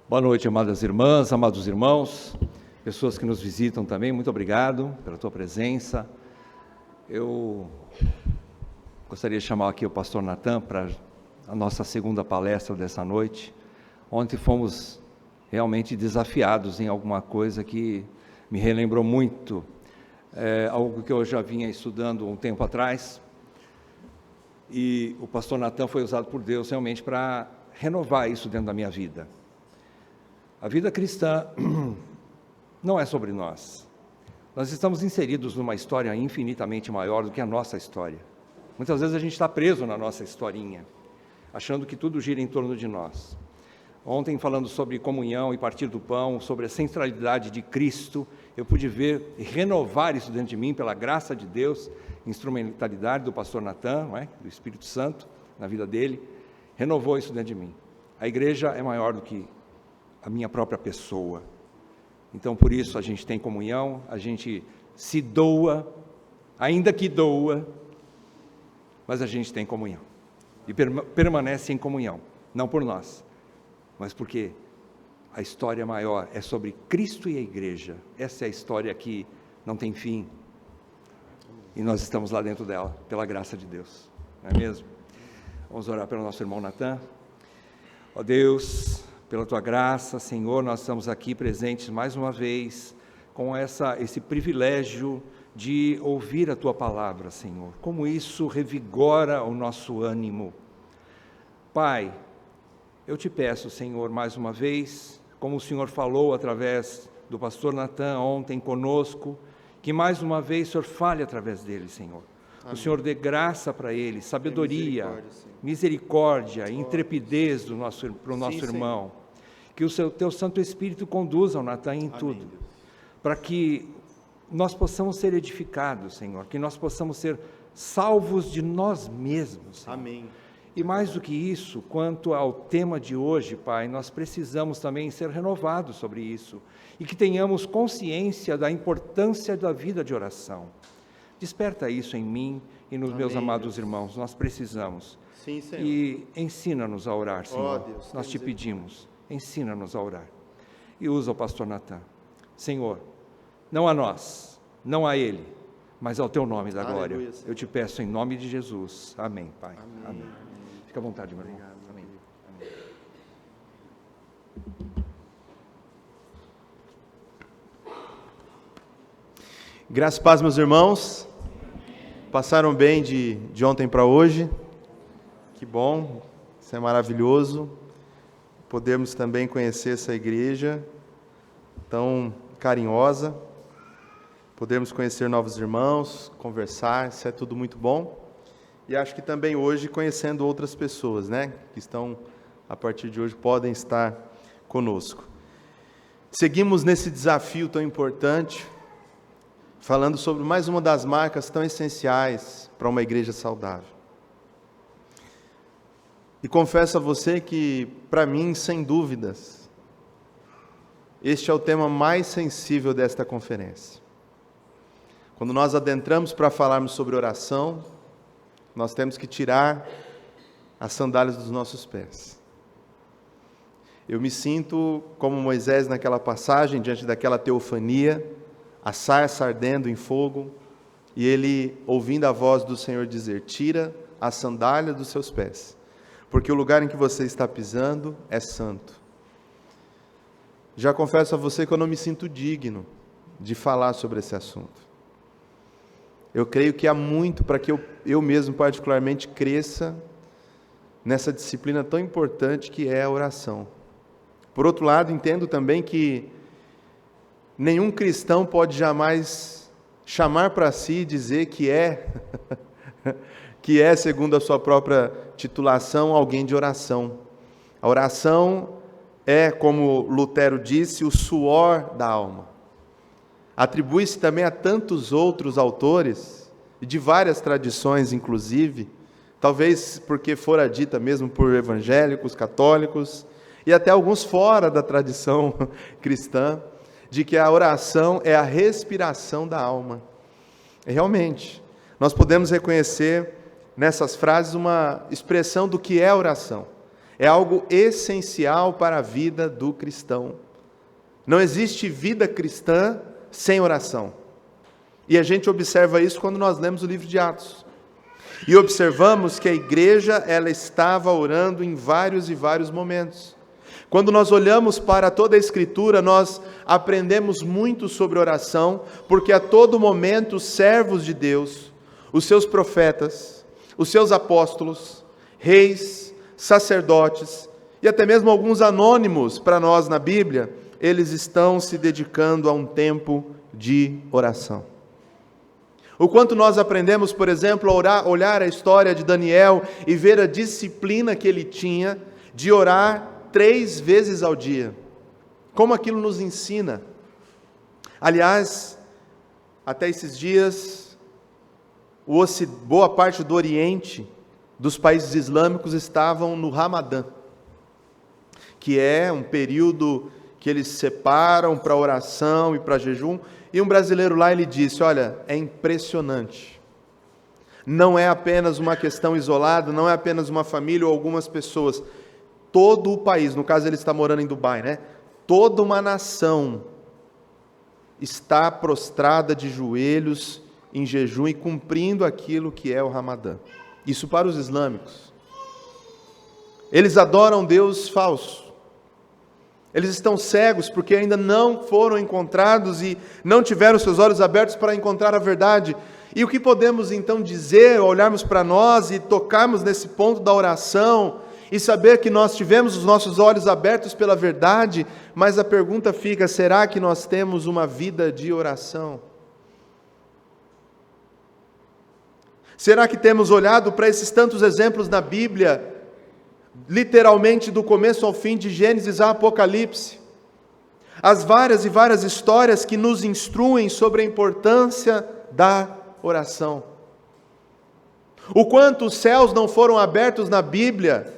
Boa noite, amadas irmãs, amados irmãos, pessoas que nos visitam também, muito obrigado pela tua presença. Eu gostaria de chamar aqui o pastor Natan para a nossa segunda palestra dessa noite. Ontem fomos realmente desafiados em alguma coisa que me relembrou muito, algo que eu já vinha estudando um tempo atrás, e o pastor Natan foi usado por Deus realmente para renovar isso dentro da minha vida. A vida cristã não é sobre nós. Nós estamos inseridos numa história infinitamente maior do que a nossa história. Muitas vezes a gente está preso na nossa historinha, achando que tudo gira em torno de nós. Ontem, falando sobre comunhão e partir do pão, sobre a centralidade de Cristo, eu pude ver e renovar isso dentro de mim, pela graça de Deus, instrumentalidade do pastor Natan, do Espírito Santo, na vida dele, renovou isso dentro de mim. A igreja é maior do que a minha própria pessoa. Então, por isso, a gente tem comunhão, a gente se doa, ainda que doa, mas a gente tem comunhão. E permanece em comunhão, não por nós, mas porque a história maior é sobre Cristo e a igreja. Essa é a história que não tem fim. E nós estamos lá dentro dela, pela graça de Deus, não é mesmo? Vamos orar pelo nosso irmão Natan. Ó Deus, pela tua graça, Senhor, nós estamos aqui presentes mais uma vez, com esse privilégio de ouvir a tua palavra, Senhor. Como isso revigora o nosso ânimo. Pai, eu te peço, Senhor, mais uma vez, como o Senhor falou através do pastor Natan ontem conosco, que mais uma vez o Senhor fale através dele, Senhor. Amém. O Senhor dê graça para ele, sabedoria, misericórdia, intrepidez para o nosso irmão. Senhor. Que o teu Santo Espírito conduza o Natan em tudo, para que nós possamos ser edificados, Senhor, que nós possamos ser salvos de nós mesmos, Senhor. Amém. E mais do que isso, quanto ao tema de hoje, Pai, nós precisamos também ser renovados sobre isso, e que tenhamos consciência da importância da vida de oração. Desperta isso em mim e nos meus amados irmãos, nós precisamos. Sim, Senhor. E ensina-nos a orar, Senhor, Deus, nós te pedimos, ensina-nos a orar. E usa o pastor Natan. Senhor, não a nós, não a ele, mas ao teu nome da glória. Aleluia, eu te peço em nome de Jesus. Amém, Pai. Amém. Fica à vontade, meu irmão. Amém. Amém. Graças e paz, meus irmãos. Passaram bem de ontem para hoje? Que bom, isso é maravilhoso. Podemos também conhecer essa igreja tão carinhosa. Podemos conhecer novos irmãos, conversar, isso é tudo muito bom. E acho que também hoje conhecendo outras pessoas, que estão, a partir de hoje, podem estar conosco. Seguimos nesse desafio tão importante, falando sobre mais uma das marcas tão essenciais para uma igreja saudável. E confesso a você que, para mim, sem dúvidas, este é o tema mais sensível desta conferência. Quando nós adentramos para falarmos sobre oração, nós temos que tirar as sandálias dos nossos pés. Eu me sinto como Moisés naquela passagem, diante daquela teofania, a sarça ardendo em fogo, e ele ouvindo a voz do Senhor dizer: tira a sandália dos seus pés, porque o lugar em que você está pisando é santo. Já confesso a você que eu não me sinto digno de falar sobre esse assunto. Eu creio que há muito para que eu mesmo particularmente cresça nessa disciplina tão importante que é a oração. Por outro lado, entendo também que nenhum cristão pode jamais chamar para si e dizer que é, segundo a sua própria titulação, alguém de oração. A oração é, como Lutero disse, o suor da alma. Atribui-se também a tantos outros autores, e de várias tradições inclusive, talvez porque fora dita mesmo por evangélicos, católicos, e até alguns fora da tradição cristã, de que a oração é a respiração da alma. E realmente, nós podemos reconhecer nessas frases uma expressão do que é oração. É algo essencial para a vida do cristão. Não existe vida cristã sem oração. E a gente observa isso quando nós lemos o livro de Atos. E observamos que a igreja, ela estava orando em vários e vários momentos. Quando nós olhamos para toda a Escritura, nós aprendemos muito sobre oração, porque a todo momento os servos de Deus, os seus profetas, os seus apóstolos, reis, sacerdotes e até mesmo alguns anônimos para nós na Bíblia, eles estão se dedicando a um tempo de oração. O quanto nós aprendemos, por exemplo, a olhar a história de Daniel e ver a disciplina que ele tinha de orar 3 vezes ao dia. Como aquilo nos ensina. Aliás, até esses dias, boa parte do Oriente, dos países islâmicos, estavam no Ramadã, que é um período que eles separam para oração e para jejum. E um brasileiro lá, ele disse, olha, é impressionante. Não é apenas uma questão isolada, não é apenas uma família ou algumas pessoas. Todo o país, no caso ele está morando em Dubai, né? Toda uma nação está prostrada de joelhos em jejum e cumprindo aquilo que é o Ramadã. Isso para os islâmicos. Eles adoram Deus falso. Eles estão cegos porque ainda não foram encontrados e não tiveram seus olhos abertos para encontrar a verdade. E o que podemos então dizer, olharmos para nós e tocarmos nesse ponto da oração e saber que nós tivemos os nossos olhos abertos pela verdade, mas a pergunta fica, será que nós temos uma vida de oração? Será que temos olhado para esses tantos exemplos na Bíblia, literalmente do começo ao fim, de Gênesis a Apocalipse, as várias e várias histórias que nos instruem sobre a importância da oração? O quanto os céus não foram abertos na Bíblia,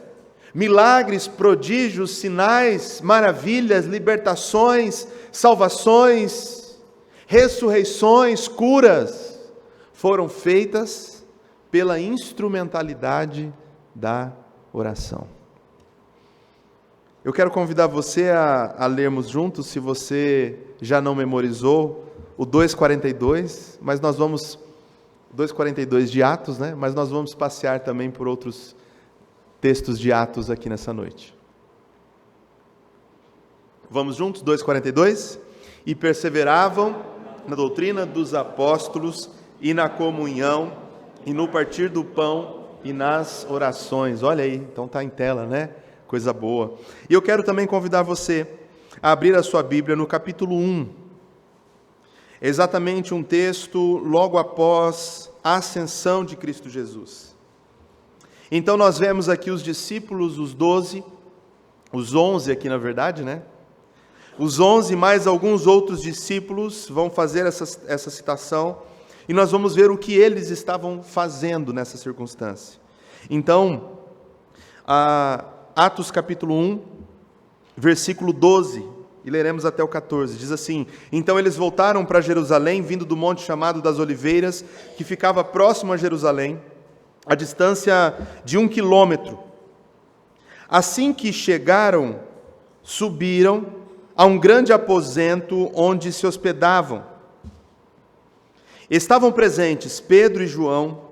milagres, prodígios, sinais, maravilhas, libertações, salvações, ressurreições, curas, foram feitas pela instrumentalidade da oração. Eu quero convidar você a lermos juntos, se você já não memorizou, o 2:42, mas nós vamos, 2:42 de Atos, né? Mas nós vamos passear também por outros textos de Atos aqui nessa noite. Vamos juntos? 2:42? E perseveravam na doutrina dos apóstolos e na comunhão e no partir do pão e nas orações. Olha aí, então está em tela, né? Coisa boa. E eu quero também convidar você a abrir a sua Bíblia no capítulo 1. Exatamente um texto logo após a ascensão de Cristo Jesus. Então nós vemos aqui os discípulos, os 12, os 11 aqui na verdade, né? Os 11 mais alguns outros discípulos vão fazer essa citação e nós vamos ver o que eles estavam fazendo nessa circunstância. Então, Atos capítulo 1, versículo 12, e leremos até o 14, diz assim: Então eles voltaram para Jerusalém, vindo do monte chamado das Oliveiras, que ficava próximo a Jerusalém, a distância de 1 quilômetro. Assim que chegaram, subiram a um grande aposento onde se hospedavam. Estavam presentes Pedro e João,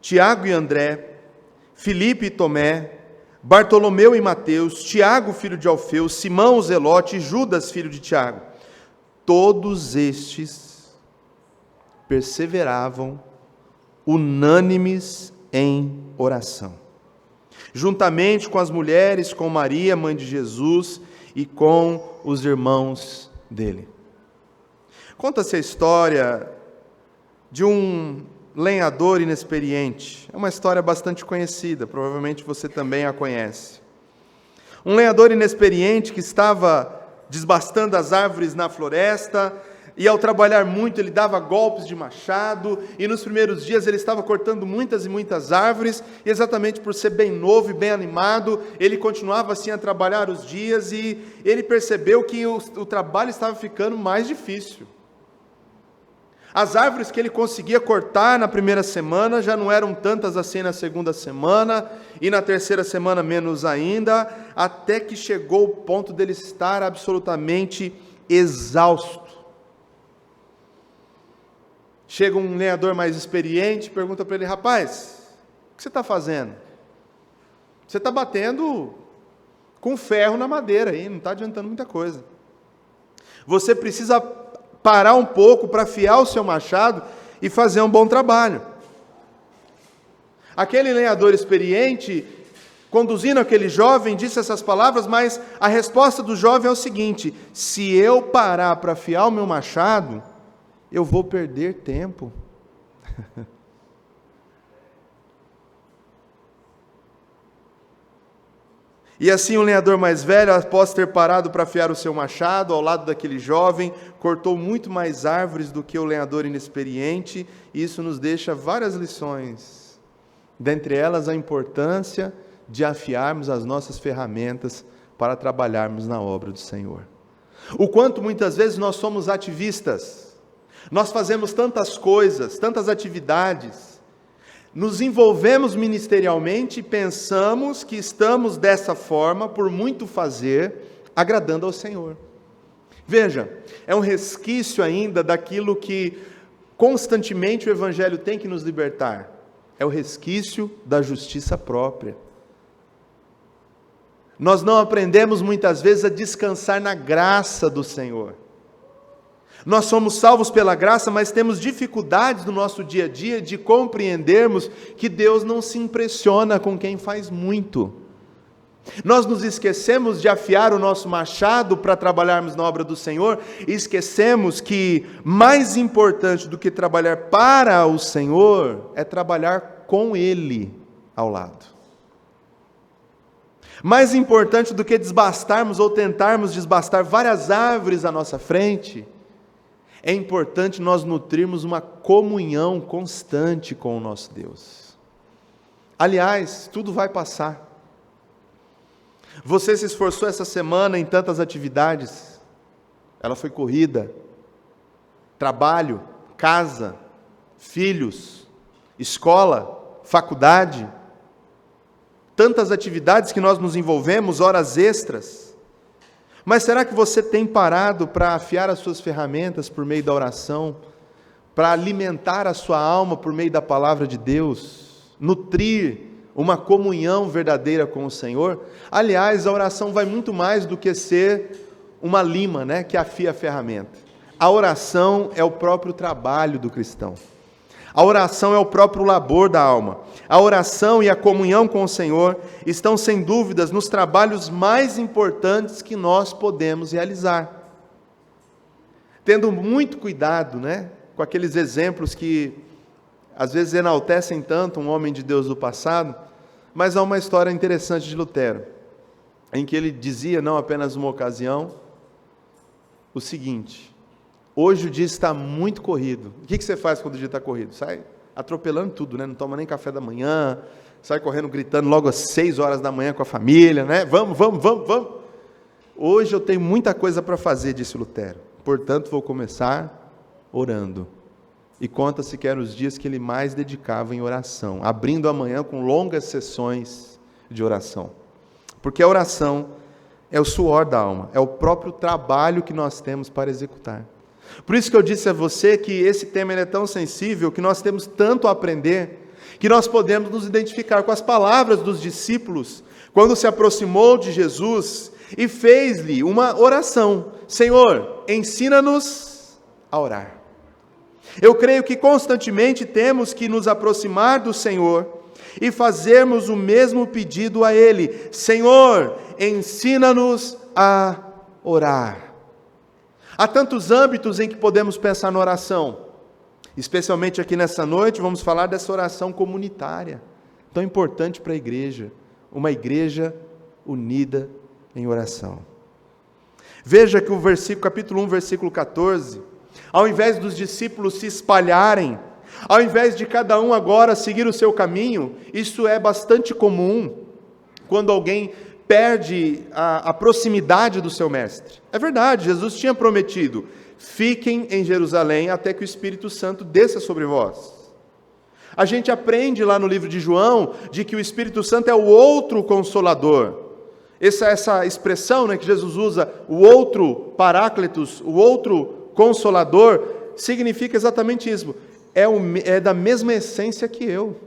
Tiago e André, Filipe e Tomé, Bartolomeu e Mateus, Tiago, filho de Alfeu, Simão o Zelote e Judas, filho de Tiago. Todos estes perseveravam unânimes em oração, juntamente com as mulheres, com Maria, mãe de Jesus, e com os irmãos dele. Conta-se a história de um lenhador inexperiente. É uma história bastante conhecida, provavelmente você também a conhece. Um lenhador inexperiente que estava desbastando as árvores na floresta, e ao trabalhar muito ele dava golpes de machado, e nos primeiros dias ele estava cortando muitas e muitas árvores, e exatamente por ser bem novo e bem animado, ele continuava assim a trabalhar os dias, e ele percebeu que o trabalho estava ficando mais difícil. As árvores que ele conseguia cortar na primeira semana já não eram tantas assim na segunda semana, e na terceira semana menos ainda, até que chegou o ponto dele estar absolutamente exausto. Chega um lenhador mais experiente, pergunta para ele: rapaz, o que você está fazendo? Você está batendo com ferro na madeira aí, não está adiantando muita coisa. Você precisa parar um pouco para afiar o seu machado e fazer um bom trabalho. Aquele lenhador experiente, conduzindo aquele jovem, disse essas palavras, mas a resposta do jovem é o seguinte: se eu parar para afiar o meu machado, eu vou perder tempo. E assim o lenhador mais velho, após ter parado para afiar o seu machado, ao lado daquele jovem, cortou muito mais árvores do que o lenhador inexperiente, e isso nos deixa várias lições. Dentre elas, a importância de afiarmos as nossas ferramentas para trabalharmos na obra do Senhor. O quanto muitas vezes nós somos ativistas, nós fazemos tantas coisas, tantas atividades, nos envolvemos ministerialmente e pensamos que estamos dessa forma, por muito fazer, agradando ao Senhor. Veja, é um resquício ainda daquilo que constantemente o Evangelho tem que nos libertar. É o resquício da justiça própria. Nós não aprendemos muitas vezes a descansar na graça do Senhor. Nós somos salvos pela graça, mas temos dificuldades no nosso dia a dia de compreendermos que Deus não se impressiona com quem faz muito. Nós nos esquecemos de afiar o nosso machado para trabalharmos na obra do Senhor e esquecemos que mais importante do que trabalhar para o Senhor é trabalhar com Ele ao lado. Mais importante do que desbastarmos ou tentarmos desbastar várias árvores à nossa frente, é importante nós nutrirmos uma comunhão constante com o nosso Deus. Aliás, tudo vai passar. Você se esforçou essa semana em tantas atividades, ela foi corrida, trabalho, casa, filhos, escola, faculdade, tantas atividades que nós nos envolvemos, horas extras. Mas será que você tem parado para afiar as suas ferramentas por meio da oração, para alimentar a sua alma por meio da palavra de Deus, nutrir uma comunhão verdadeira com o Senhor? Aliás, a oração vai muito mais do que ser uma lima, que afia a ferramenta. A oração é o próprio trabalho do cristão. A oração é o próprio labor da alma. A oração e a comunhão com o Senhor estão, sem dúvidas, nos trabalhos mais importantes que nós podemos realizar. Tendo muito cuidado, com aqueles exemplos que às vezes enaltecem tanto um homem de Deus do passado, mas há uma história interessante de Lutero, em que ele dizia, não apenas uma ocasião, o seguinte: hoje o dia está muito corrido. O que você faz quando o dia está corrido? Sai atropelando tudo, não toma nem café da manhã, sai correndo, gritando logo às 6 horas da manhã com a família, Vamos. Hoje eu tenho muita coisa para fazer, disse Lutero, portanto vou começar orando. E conta-se que eram os dias que ele mais dedicava em oração, abrindo a manhã com longas sessões de oração. Porque a oração é o suor da alma, é o próprio trabalho que nós temos para executar. Por isso que eu disse a você que esse tema é tão sensível, que nós temos tanto a aprender, que nós podemos nos identificar com as palavras dos discípulos, quando se aproximou de Jesus e fez-lhe uma oração: Senhor, ensina-nos a orar. Eu creio que constantemente temos que nos aproximar do Senhor e fazermos o mesmo pedido a Ele: Senhor, ensina-nos a orar. Há tantos âmbitos em que podemos pensar na oração, especialmente aqui nessa noite vamos falar dessa oração comunitária, tão importante para a igreja, uma igreja unida em oração. Veja que o capítulo 1, versículo 14, ao invés dos discípulos se espalharem, ao invés de cada um agora seguir o seu caminho, isso é bastante comum quando alguém perde a proximidade do seu mestre. É verdade, Jesus tinha prometido: fiquem em Jerusalém até que o Espírito Santo desça sobre vós. A gente aprende lá no livro de João, de que o Espírito Santo é o outro Consolador. Essa expressão, né, que Jesus usa, o outro Paráclitos, o outro Consolador, significa exatamente isso. É da mesma essência que eu.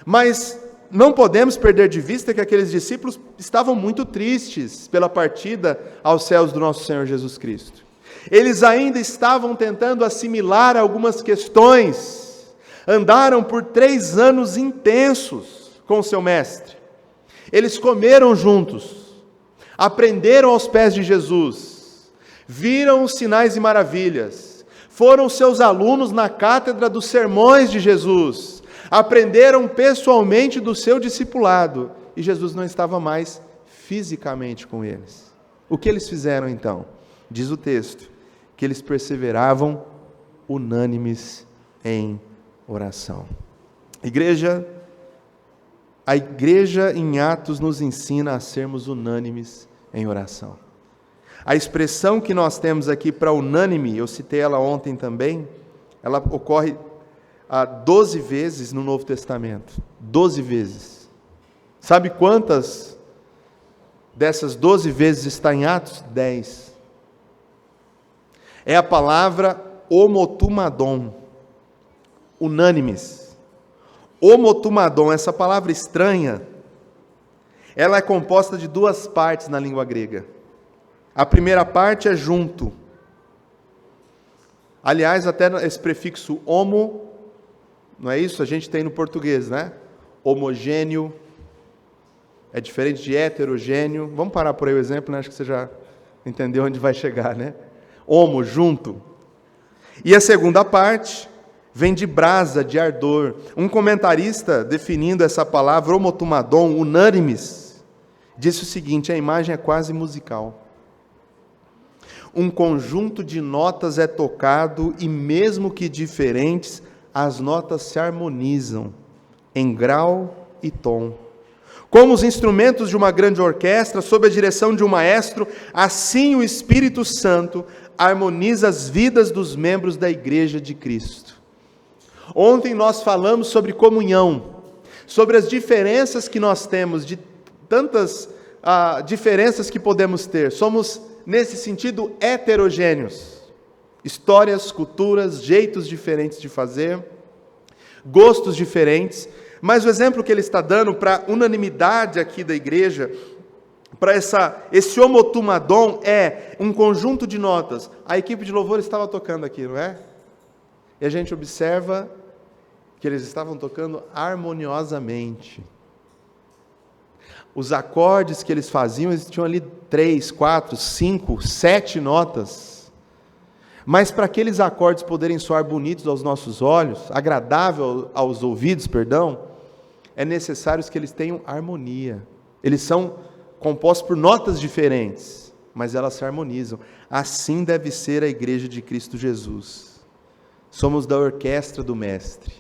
Mas não podemos perder de vista que aqueles discípulos estavam muito tristes pela partida aos céus do nosso Senhor Jesus Cristo. Eles ainda estavam tentando assimilar algumas questões. Andaram por 3 anos intensos com o seu mestre. Eles comeram juntos, aprenderam aos pés de Jesus, viram os sinais e maravilhas, foram seus alunos na cátedra dos sermões de Jesus, aprenderam pessoalmente do seu discipulado, e Jesus não estava mais fisicamente com eles. O que eles fizeram então? Diz o texto, que eles perseveravam unânimes em oração. A igreja em Atos nos ensina a sermos unânimes em oração. A expressão que nós temos aqui para unânime, eu citei ela ontem também, ela ocorre 12 vezes no Novo Testamento. 12 vezes. Sabe quantas dessas 12 vezes está em Atos? 10. É a palavra homotumadon, unânimes. Homotumadon, essa palavra estranha, ela é composta de 2 partes na língua grega. A primeira parte é junto. Aliás, até esse prefixo homo, não é isso? A gente tem no português, né? Homogêneo, é diferente de heterogêneo. Vamos parar por aí o exemplo, né? Acho que você já entendeu onde vai chegar, né? Homo, junto. E a segunda parte vem de brasa, de ardor. Um comentarista, definindo essa palavra, homotumadon, unânimes, disse o seguinte: a imagem é quase musical. Um conjunto de notas é tocado e, mesmo que diferentes, as notas se harmonizam em grau e tom. Como os instrumentos de uma grande orquestra, sob a direção de um maestro, assim o Espírito Santo harmoniza as vidas dos membros da Igreja de Cristo. Ontem nós falamos sobre comunhão, sobre as diferenças que nós temos, de tantas diferenças que podemos ter. Somos, nesse sentido, heterogêneos. Histórias, culturas, jeitos diferentes de fazer, gostos diferentes. Mas o exemplo que ele está dando para a unanimidade aqui da igreja, para esse homotumadon, é um conjunto de notas. A equipe de louvor estava tocando aqui, não é? E a gente observa que eles estavam tocando harmoniosamente. Os acordes que eles faziam, eles tinham ali 3, 4, 5, 7 notas. Mas para aqueles acordes poderem soar bonitos aos nossos olhos, agradável aos ouvidos, é necessário que eles tenham harmonia. Eles são compostos por notas diferentes, mas elas se harmonizam. Assim deve ser a igreja de Cristo Jesus. Somos da orquestra do Mestre,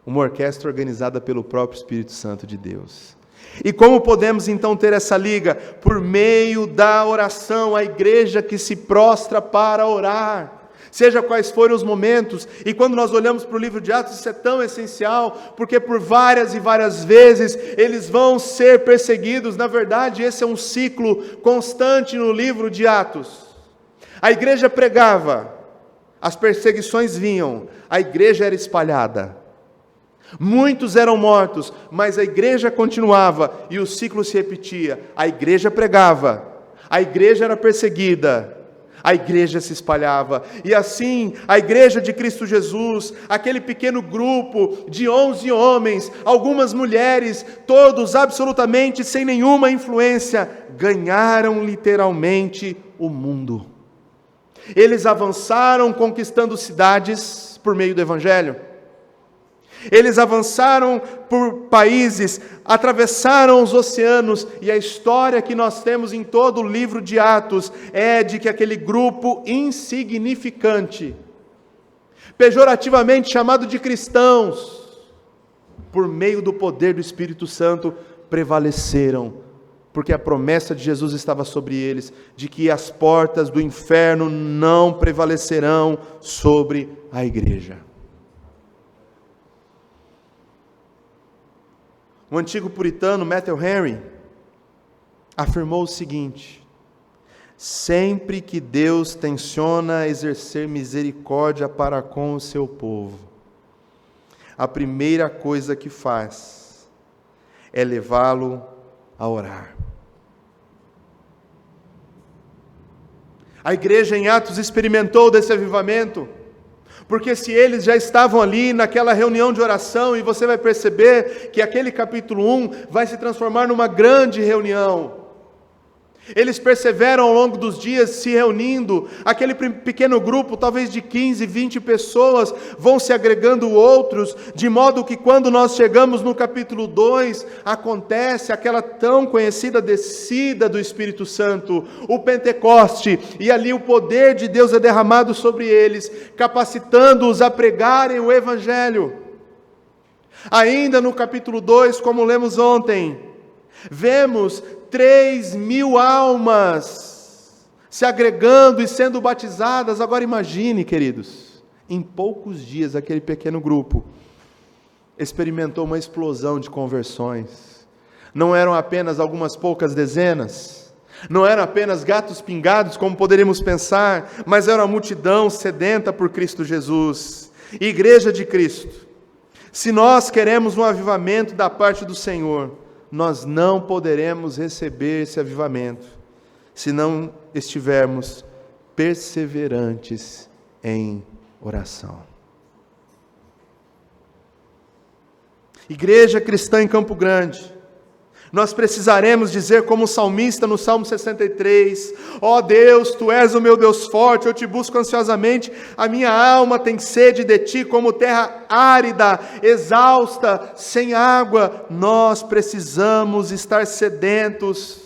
uma orquestra organizada pelo próprio Espírito Santo de Deus. E como podemos então ter essa liga? Por meio da oração, a igreja que se prostra para orar. Seja quais forem os momentos, e quando nós olhamos para o livro de Atos, isso é tão essencial, porque por várias e várias vezes eles vão ser perseguidos. Na verdade, esse é um ciclo constante no livro de Atos. A igreja pregava, as perseguições vinham, a igreja era espalhada. Muitos eram mortos, mas a igreja continuava e o ciclo se repetia. A igreja pregava, a igreja era perseguida, a igreja se espalhava. E assim, a igreja de Cristo Jesus, aquele pequeno grupo de 11 homens, algumas mulheres, todos absolutamente sem nenhuma influência, ganharam literalmente o mundo. Eles avançaram conquistando cidades por meio do Evangelho. Eles avançaram por países, atravessaram os oceanos, e a história que nós temos em todo o livro de Atos é de que aquele grupo insignificante, pejorativamente chamado de cristãos, por meio do poder do Espírito Santo, prevaleceram porque a promessa de Jesus estava sobre eles, de que as portas do inferno não prevalecerão sobre a igreja. O antigo puritano Matthew Henry afirmou o seguinte: sempre que Deus tenciona exercer misericórdia para com o seu povo, a primeira coisa que faz é levá-lo a orar. A igreja em Atos experimentou desse avivamento, porque se eles já estavam ali naquela reunião de oração, e você vai perceber que aquele capítulo 1 vai se transformar numa grande reunião. Eles perseveram ao longo dos dias se reunindo, aquele pequeno grupo, talvez de 15, 20 pessoas, vão se agregando outros, de modo que quando nós chegamos no capítulo 2, acontece aquela tão conhecida descida do Espírito Santo, o Pentecoste, e ali o poder de Deus é derramado sobre eles, capacitando-os a pregarem o Evangelho. Ainda no capítulo 2, como lemos ontem, vemos 3.000 almas se agregando e sendo batizadas. Agora imagine, queridos, em poucos dias aquele pequeno grupo experimentou uma explosão de conversões. Não eram apenas algumas poucas dezenas, não eram apenas gatos pingados, como poderíamos pensar, mas era uma multidão sedenta por Cristo Jesus. Igreja de Cristo, se nós queremos um avivamento da parte do Senhor, nós não poderemos receber esse avivamento se não estivermos perseverantes em oração. Igreja cristã em Campo Grande, nós precisaremos dizer como o salmista no Salmo 63, ó Deus, Tu és o meu Deus forte, eu Te busco ansiosamente, a minha alma tem sede de Ti, como terra árida, exausta, sem água. Nós precisamos estar sedentos,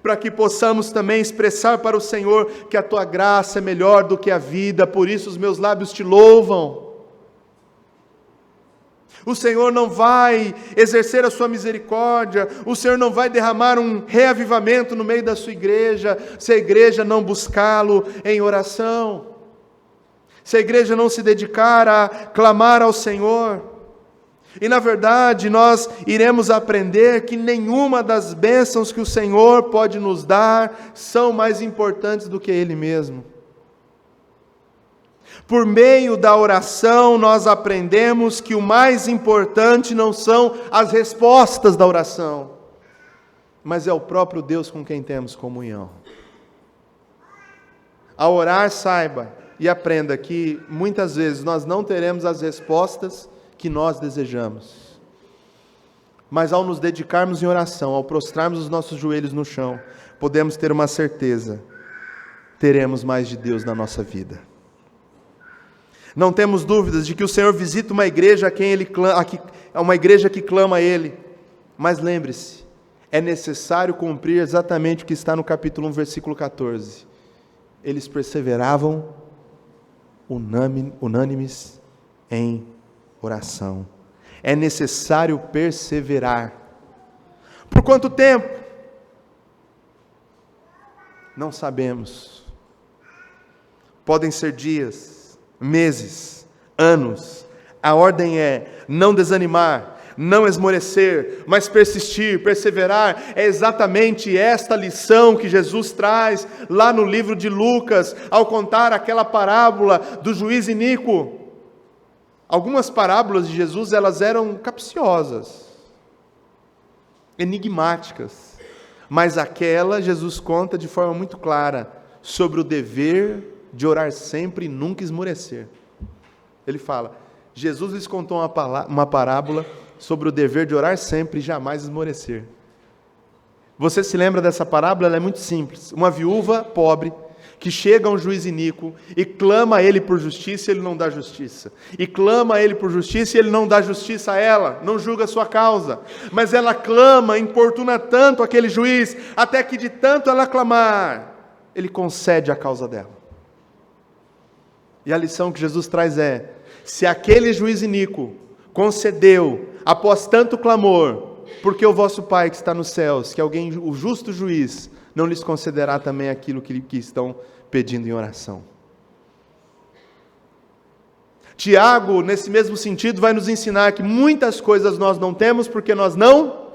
para que possamos também expressar para o Senhor que a Tua graça é melhor do que a vida, por isso os meus lábios Te louvam. O Senhor não vai exercer a sua misericórdia, o Senhor não vai derramar um reavivamento no meio da sua igreja, se a igreja não buscá-lo em oração, se a igreja não se dedicar a clamar ao Senhor. E na verdade nós iremos aprender que nenhuma das bênçãos que o Senhor pode nos dar são mais importantes do que Ele mesmo. Por meio da oração, nós aprendemos que o mais importante não são as respostas da oração, mas é o próprio Deus com quem temos comunhão. Ao orar, saiba e aprenda que muitas vezes nós não teremos as respostas que nós desejamos, mas ao nos dedicarmos em oração, ao prostrarmos os nossos joelhos no chão, podemos ter uma certeza: teremos mais de Deus na nossa vida. Não temos dúvidas de que o Senhor visita uma igreja uma igreja que clama a Ele. Mas lembre-se, é necessário cumprir exatamente o que está no capítulo 1, versículo 14. Eles perseveravam unânimes em oração. É necessário perseverar. Por quanto tempo? Não sabemos. Podem ser dias, meses, anos. A ordem é não desanimar, não esmorecer, mas persistir, perseverar. É exatamente esta lição que Jesus traz lá no livro de Lucas, ao contar aquela parábola do juiz iníquo. Algumas parábolas de Jesus, elas eram capciosas, enigmáticas, mas aquela Jesus conta de forma muito clara sobre o dever de orar sempre e nunca esmorecer. Ele fala, Jesus lhes contou uma parábola sobre o dever de orar sempre e jamais esmorecer. Você se lembra dessa parábola? Ela é muito simples. Uma viúva pobre que chega a um juiz iníquo e clama a ele por justiça, e ele não dá justiça. E clama a ele por justiça, e ele não dá justiça a ela, não julga a sua causa. Mas ela clama, importuna tanto aquele juiz, até que de tanto ela clamar, ele concede a causa dela. E a lição que Jesus traz é, se aquele juiz iníquo concedeu, após tanto clamor, porque o vosso Pai que está nos céus, que alguém, o justo juiz, não lhes concederá também aquilo que estão pedindo em oração. Tiago, nesse mesmo sentido, vai nos ensinar que muitas coisas nós não temos porque nós não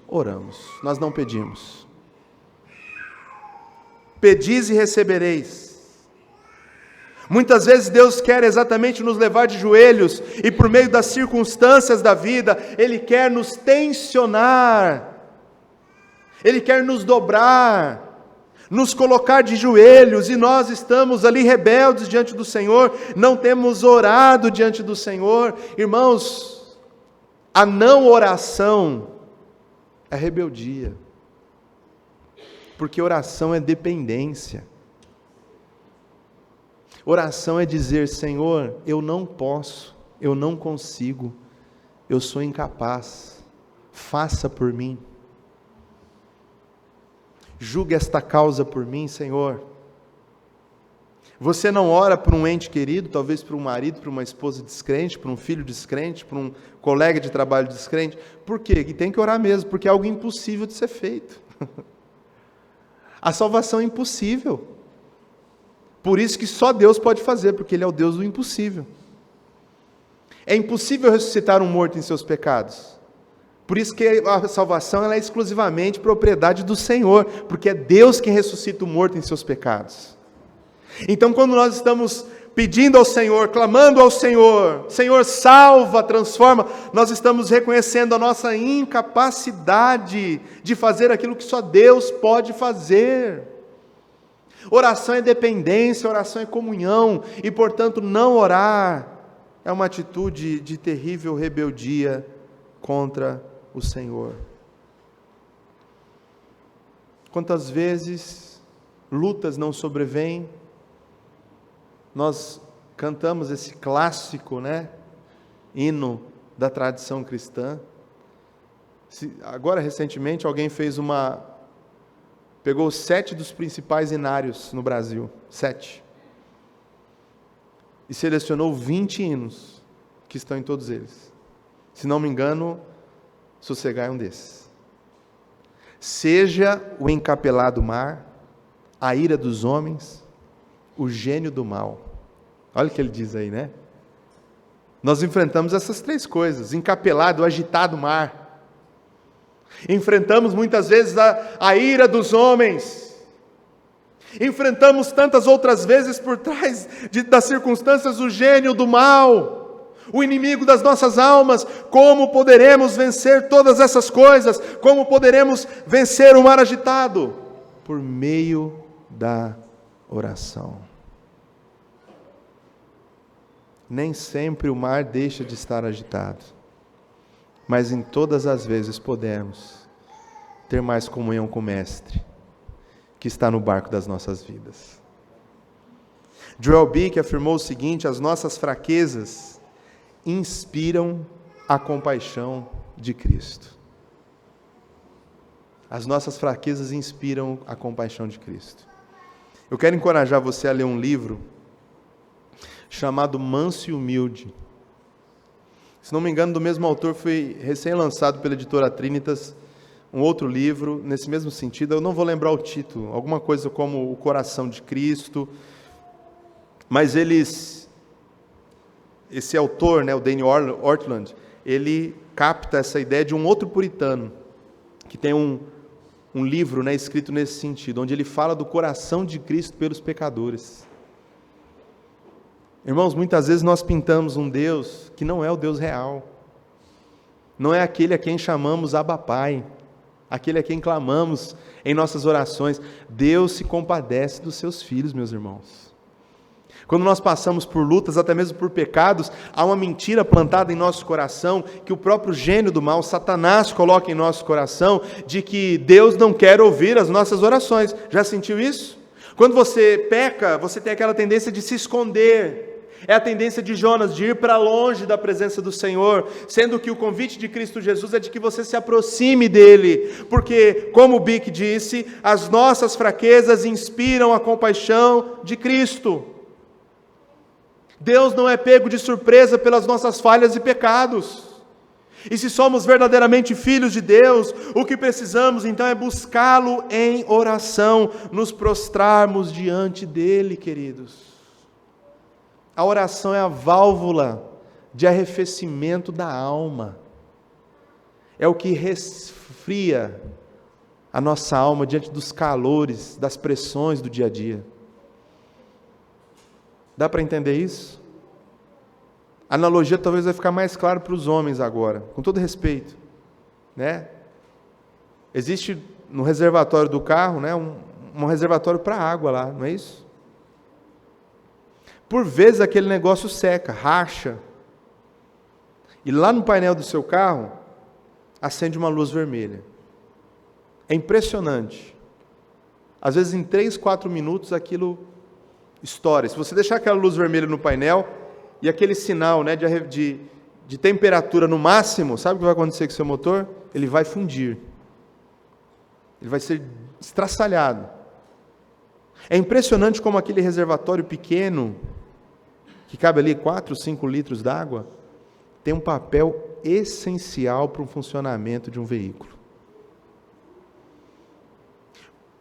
oramos, nós não pedimos. Pedis e recebereis. Muitas vezes Deus quer exatamente nos levar de joelhos e por meio das circunstâncias da vida, Ele quer nos tensionar, Ele quer nos dobrar, nos colocar de joelhos, e nós estamos ali rebeldes diante do Senhor, não temos orado diante do Senhor. Irmãos, a não oração é rebeldia, porque oração é dependência. Oração é dizer: Senhor, eu não posso, eu não consigo, eu sou incapaz, faça por mim. Julgue esta causa por mim, Senhor. Você não ora por um ente querido, talvez por um marido, por uma esposa descrente, por um filho descrente, por um colega de trabalho descrente. Por quê? E tem que orar mesmo, porque é algo impossível de ser feito. A salvação é impossível. Por isso que só Deus pode fazer, porque Ele é o Deus do impossível. É impossível ressuscitar um morto em seus pecados. Por isso que a salvação ela é exclusivamente propriedade do Senhor, porque é Deus quem ressuscita o morto em seus pecados. Então, quando nós estamos pedindo ao Senhor, clamando ao Senhor, Senhor, salva, transforma, nós estamos reconhecendo a nossa incapacidade de fazer aquilo que só Deus pode fazer. Oração é dependência, oração é comunhão, e portanto não orar é uma atitude de terrível rebeldia contra o Senhor. Quantas vezes lutas não sobrevêm, nós cantamos esse clássico, hino da tradição cristã. Agora recentemente alguém pegou 7 dos principais hinários no Brasil, 7, e selecionou 20 hinos, que estão em todos eles. Se não me engano, Sossegai é um desses. Seja o encapelado mar, a ira dos homens, o gênio do mal. Olha o que ele diz aí, Nós enfrentamos essas 3 coisas: encapelado, o agitado mar. Enfrentamos muitas vezes a ira dos homens. Enfrentamos tantas outras vezes por trás das circunstâncias o gênio do mal, o inimigo das nossas almas. Como poderemos vencer todas essas coisas? Como poderemos vencer o mar agitado? Por meio da oração. Nem sempre o mar deixa de estar agitado, mas em todas as vezes podemos ter mais comunhão com o Mestre, que está no barco das nossas vidas. Joel Bick afirmou o seguinte: as nossas fraquezas inspiram a compaixão de Cristo. As nossas fraquezas inspiram a compaixão de Cristo. Eu quero encorajar você a ler um livro chamado Manso e Humilde. Se não me engano, do mesmo autor, foi recém-lançado pela editora Trinitas, um outro livro, nesse mesmo sentido. Eu não vou lembrar o título, alguma coisa como O Coração de Cristo, mas esse autor, o Dane Ortlund, ele capta essa ideia de um outro puritano, que tem um livro escrito nesse sentido, onde ele fala do coração de Cristo pelos pecadores. Irmãos, muitas vezes nós pintamos um Deus que não é o Deus real, não é aquele a quem chamamos Abba Pai, aquele a quem clamamos em nossas orações. Deus se compadece dos seus filhos, meus irmãos. Quando nós passamos por lutas, até mesmo por pecados, há uma mentira plantada em nosso coração, que o próprio gênio do mal, Satanás, coloca em nosso coração, de que Deus não quer ouvir as nossas orações. Já sentiu isso? Quando você peca, você tem aquela tendência de se esconder. É a tendência de Jonas, de ir para longe da presença do Senhor, sendo que o convite de Cristo Jesus é de que você se aproxime dEle, porque, como o Bick disse, as nossas fraquezas inspiram a compaixão de Cristo. Deus não é pego de surpresa pelas nossas falhas e pecados. E se somos verdadeiramente filhos de Deus, o que precisamos então é buscá-lo em oração, nos prostrarmos diante dele, queridos. A oração é a válvula de arrefecimento da alma. É o que resfria a nossa alma diante dos calores, das pressões do dia a dia. Dá para entender isso? A analogia talvez vai ficar mais claro para os homens agora, com todo respeito, né? Existe no reservatório do carro, né, um reservatório para água lá, não é isso? Por vezes aquele negócio seca, racha, e lá no painel do seu carro acende uma luz vermelha. É impressionante. Às vezes em 3, 4 minutos aquilo estoura. Se você deixar aquela luz vermelha no painel e aquele sinal, né, de temperatura no máximo, sabe o que vai acontecer com o seu motor? Ele vai fundir. Ele vai ser estraçalhado. É impressionante como aquele reservatório pequeno, que cabe ali 4, 5 litros d'água, tem um papel essencial para o funcionamento de um veículo.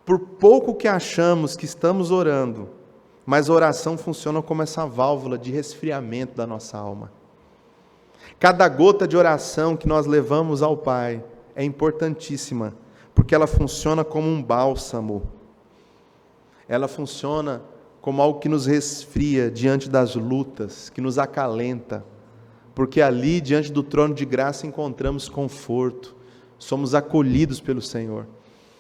Por pouco que achamos que estamos orando, mas a oração funciona como essa válvula de resfriamento da nossa alma. Cada gota de oração que nós levamos ao Pai é importantíssima, porque ela funciona como um bálsamo. Ela funciona como algo que nos resfria diante das lutas, que nos acalenta, porque ali, diante do trono de graça, encontramos conforto, somos acolhidos pelo Senhor.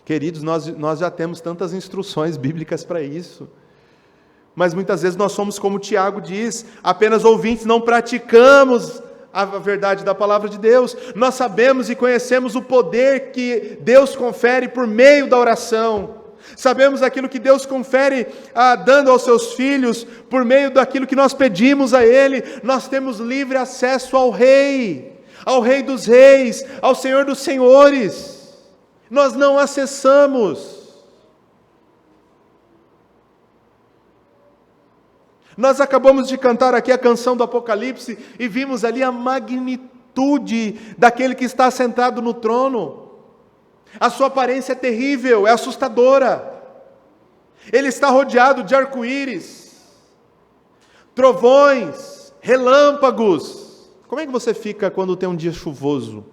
Queridos, nós já temos tantas instruções bíblicas para isso, mas muitas vezes nós somos como Tiago diz, apenas ouvintes, não praticamos a verdade da palavra de Deus. Nós sabemos e conhecemos o poder que Deus confere por meio da oração. Sabemos aquilo que Deus confere dando aos seus filhos por meio daquilo que nós pedimos a Ele. Nós temos livre acesso ao Rei dos Reis, ao Senhor dos Senhores. Nós não acessamos. Nós acabamos de cantar aqui a canção do Apocalipse e vimos ali a magnitude daquele que está sentado no trono. A sua aparência é terrível, é assustadora. Ele está rodeado de arco-íris, trovões, relâmpagos. Como é que você fica quando tem um dia chuvoso?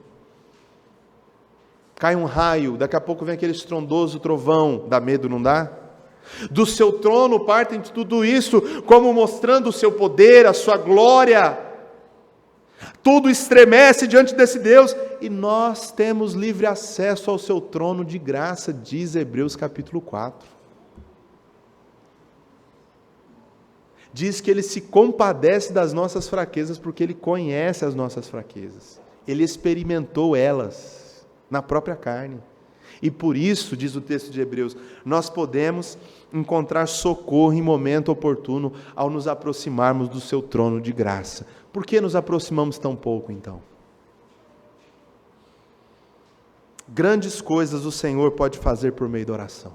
Cai um raio, daqui a pouco vem aquele estrondoso trovão, dá medo, não dá? Do seu trono partem de tudo isso, como mostrando o seu poder, a sua glória. Tudo estremece diante desse Deus, e nós temos livre acesso ao seu trono de graça, diz Hebreus capítulo 4. Diz que Ele se compadece das nossas fraquezas, porque Ele conhece as nossas fraquezas. Ele experimentou elas na própria carne. E por isso, diz o texto de Hebreus, nós podemos encontrar socorro em momento oportuno ao nos aproximarmos do seu trono de graça. Por que nos aproximamos tão pouco, então? Grandes coisas o Senhor pode fazer por meio da oração.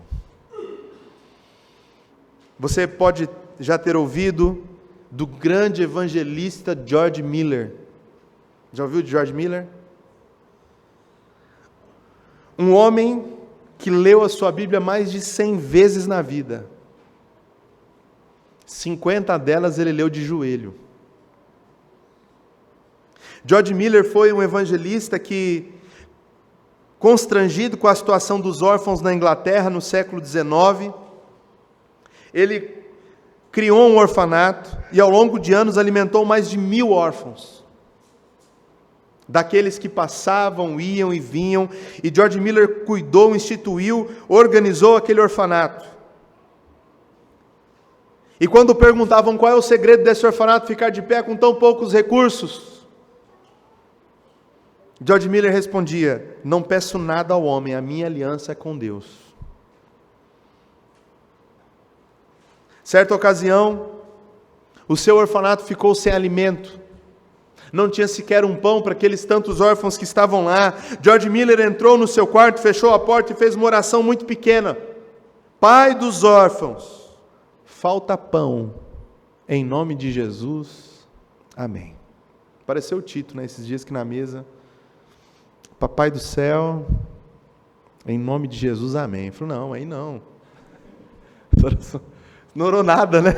Você pode já ter ouvido do grande evangelista George Miller. Já ouviu de George Miller? Um homem que leu a sua Bíblia mais de 100 vezes na vida. 50 delas ele leu de joelho. George Miller foi um evangelista que, constrangido com a situação dos órfãos na Inglaterra no século XIX, ele criou um orfanato e ao longo de anos alimentou mais de 1000 órfãos. Daqueles que passavam, iam e vinham, e George Miller cuidou, instituiu, organizou aquele orfanato. E quando perguntavam qual é o segredo desse orfanato ficar de pé com tão poucos recursos, George Miller respondia: não peço nada ao homem, a minha aliança é com Deus. Certa ocasião, o seu orfanato ficou sem alimento. Não tinha sequer um pão para aqueles tantos órfãos que estavam lá. George Miller entrou no seu quarto, fechou a porta e fez uma oração muito pequena. Pai dos órfãos, falta pão, em nome de Jesus, amém. Apareceu o título, esses dias que na mesa Papai do céu, em nome de Jesus, amém. Eu falei, não, aí não. Não orou nada, né?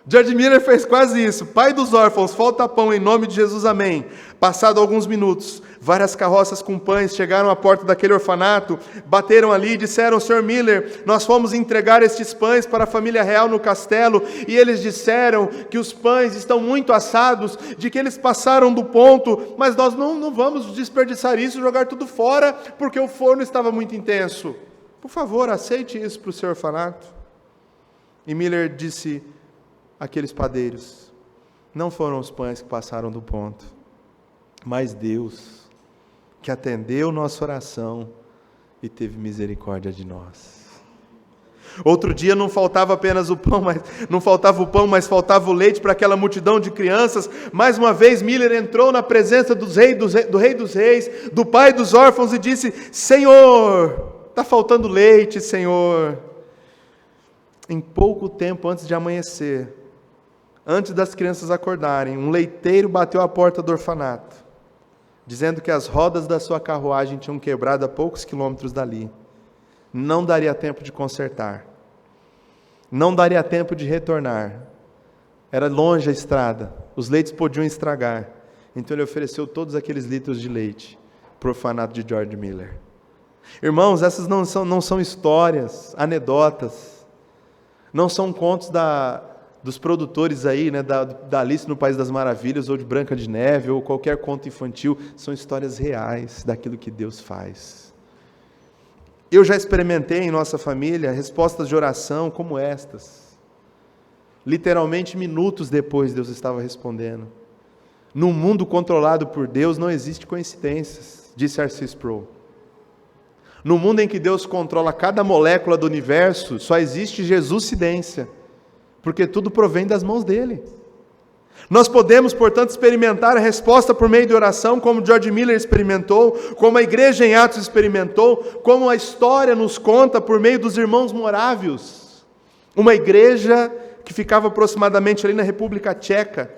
George Miller fez quase isso. Pai dos órfãos, falta pão, em nome de Jesus, amém. Passado alguns minutos, várias carroças com pães chegaram à porta daquele orfanato, bateram ali e disseram, Sr. Miller, nós fomos entregar estes pães para a família real no castelo, e eles disseram que os pães estão muito assados, de que eles passaram do ponto, mas nós não vamos desperdiçar isso, jogar tudo fora, porque o forno estava muito intenso. Por favor, aceite isso para o seu orfanato. E Miller disse, aqueles padeiros, não foram os pães que passaram do ponto, mas Deus, que atendeu nossa oração e teve misericórdia de nós. Outro dia não faltava apenas o pão, mas faltava o leite para aquela multidão de crianças. Mais uma vez Miller entrou na presença do Rei dos Reis, do Pai dos órfãos e disse, Senhor, está faltando leite, Senhor. Em pouco tempo antes de amanhecer, antes das crianças acordarem, um leiteiro bateu à porta do orfanato, dizendo que as rodas da sua carruagem tinham quebrado a poucos quilômetros dali. Não daria tempo de consertar. Não daria tempo de retornar. Era longe a estrada. Os leites podiam estragar. Então ele ofereceu todos aqueles litros de leite para o orfanato de George Miller. Irmãos, essas não são histórias, anedotas. Não são contos dos produtores aí, né, da Alice no País das Maravilhas, ou de Branca de Neve, ou qualquer conto infantil. São histórias reais daquilo que Deus faz. Eu já experimentei em nossa família respostas de oração como estas. Literalmente minutos depois Deus estava respondendo. Num mundo controlado por Deus não existe coincidências, disse R.C. Sproul. No mundo em que Deus controla cada molécula do universo, só existe Jesuscidência, porque tudo provém das mãos dele. Nós podemos, portanto, experimentar a resposta por meio de oração, como George Miller experimentou, como a igreja em Atos experimentou, como a história nos conta por meio dos irmãos morávios. Uma igreja que ficava aproximadamente ali na República Tcheca.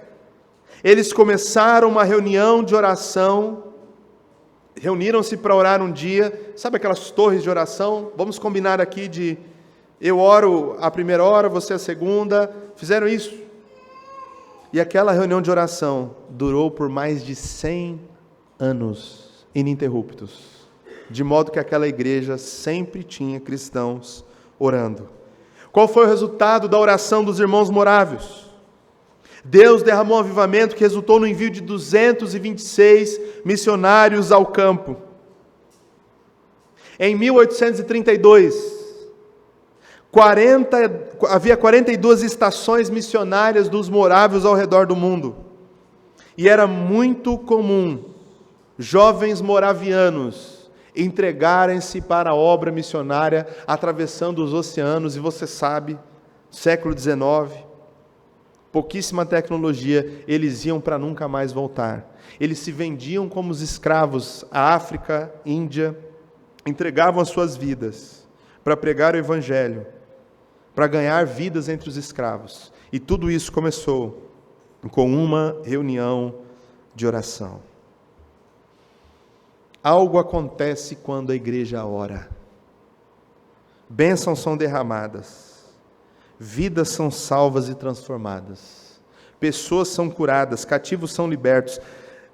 Eles começaram uma reunião de oração, reuniram-se para orar um dia, sabe aquelas torres de oração? Vamos combinar aqui de eu oro a primeira hora, você a segunda. Fizeram isso. E aquela reunião de oração durou por mais de 100 anos, ininterruptos, de modo que aquela igreja sempre tinha cristãos orando. Qual foi o resultado da oração dos irmãos morávios? Deus derramou um avivamento que resultou no envio de 226 missionários ao campo. Em 1832, havia 42 estações missionárias dos morávios ao redor do mundo. E era muito comum jovens moravianos entregarem-se para a obra missionária, atravessando os oceanos. E você sabe, século XIX, pouquíssima tecnologia, eles iam para nunca mais voltar. Eles se vendiam como os escravos à África, Índia, entregavam as suas vidas para pregar o Evangelho, para ganhar vidas entre os escravos. E tudo isso começou com uma reunião de oração. Algo acontece quando a igreja ora. Bênçãos são derramadas. Vidas são salvas e transformadas. Pessoas são curadas, cativos são libertos.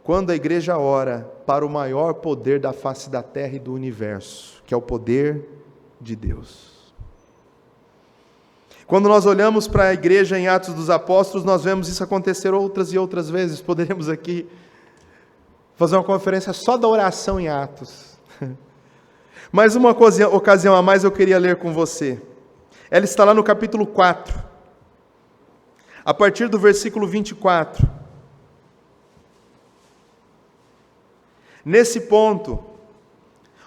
Quando a igreja ora para o maior poder da face da terra e do universo, que é o poder de Deus. Quando nós olhamos para a igreja em Atos dos Apóstolos, nós vemos isso acontecer outras e outras vezes. Poderíamos aqui fazer uma conferência só da oração em Atos. Mas uma ocasião a mais eu queria ler com você. Ela está lá no capítulo 4, a partir do versículo 24. Nesse ponto,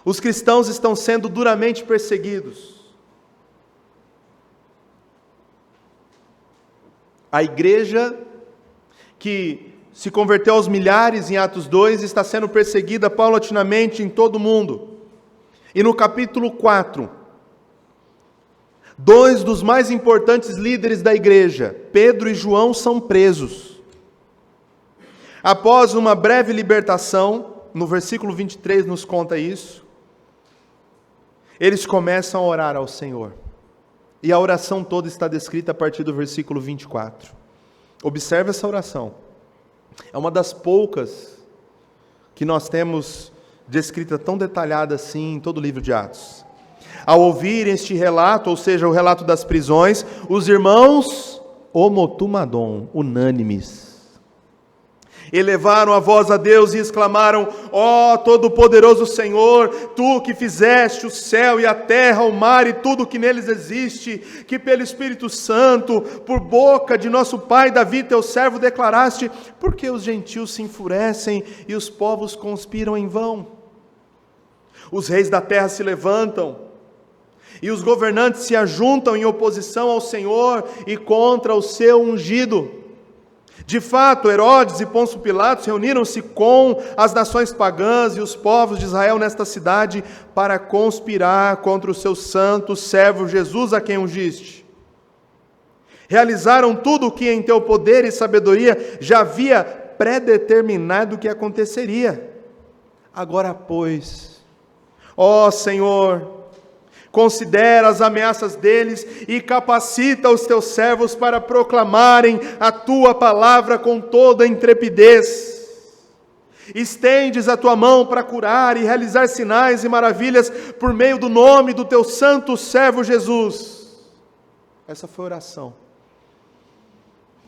os cristãos estão sendo duramente perseguidos. A igreja que se converteu aos milhares em Atos 2 está sendo perseguida paulatinamente em todo o mundo. E no capítulo 4, dois dos mais importantes líderes da igreja, Pedro e João, são presos. Após uma breve libertação, no versículo 23 nos conta isso. Eles começam a orar ao Senhor. E a oração toda está descrita a partir do versículo 24. Observe essa oração. É uma das poucas que nós temos descrita tão detalhada assim em todo o livro de Atos. Ao ouvir este relato, ou seja, o relato das prisões, os irmãos homotumadon, unânimes, elevaram a voz a Deus e exclamaram: ó Todo-Poderoso Senhor, Tu que fizeste o céu e a terra, o mar e tudo que neles existe, que pelo Espírito Santo, por boca de nosso pai Davi, teu servo, declaraste, por que os gentios se enfurecem e os povos conspiram em vão? Os reis da terra se levantam e os governantes se ajuntam em oposição ao Senhor e contra o seu ungido. De fato, Herodes e Pôncio Pilatos reuniram-se com as nações pagãs e os povos de Israel nesta cidade para conspirar contra o seu santo servo Jesus, a quem ungiste. Realizaram tudo o que em teu poder e sabedoria já havia predeterminado que aconteceria. Agora, pois, ó Senhor, considera as ameaças deles e capacita os teus servos para proclamarem a tua palavra com toda intrepidez. Estendes a tua mão para curar e realizar sinais e maravilhas por meio do nome do teu santo servo Jesus. Essa foi a oração.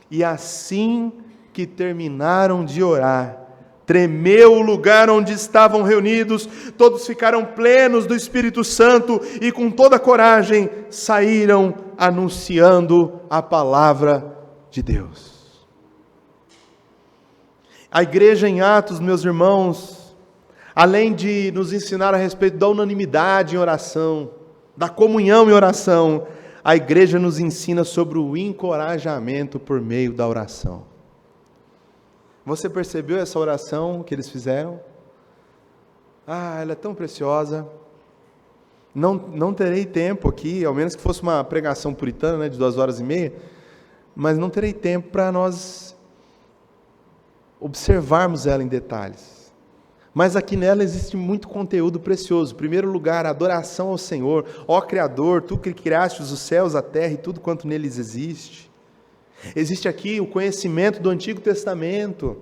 E assim que terminaram de orar, tremeu o lugar onde estavam reunidos, todos ficaram plenos do Espírito Santo e com toda coragem saíram anunciando a palavra de Deus. A igreja em Atos, meus irmãos, além de nos ensinar a respeito da unanimidade em oração, da comunhão em oração, a igreja nos ensina sobre o encorajamento por meio da oração. Você percebeu essa oração que eles fizeram? Ela é tão preciosa. Não terei tempo aqui, ao menos que fosse uma pregação puritana, né, de 2h30, mas não terei tempo para nós observarmos ela em detalhes. Mas aqui nela existe muito conteúdo precioso. Em primeiro lugar, a adoração ao Senhor. Ó Criador, Tu que criaste os céus, a terra e tudo quanto neles existe. Existe aqui o conhecimento do Antigo Testamento.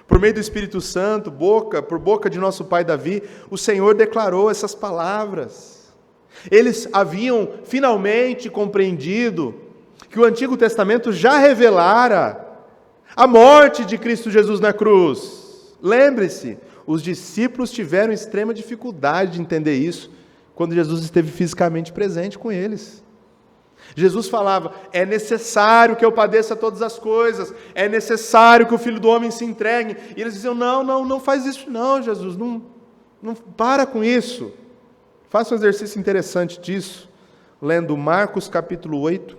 Por meio do Espírito Santo, por boca de nosso pai Davi, o Senhor declarou essas palavras. Eles haviam finalmente compreendido que o Antigo Testamento já revelara a morte de Cristo Jesus na cruz. Lembre-se, os discípulos tiveram extrema dificuldade de entender isso quando Jesus esteve fisicamente presente com eles. Jesus falava: é necessário que eu padeça todas as coisas, é necessário que o Filho do Homem se entregue. E eles diziam: não faz isso não, Jesus, não para com isso. Faça um exercício interessante disso, lendo Marcos capítulo 8,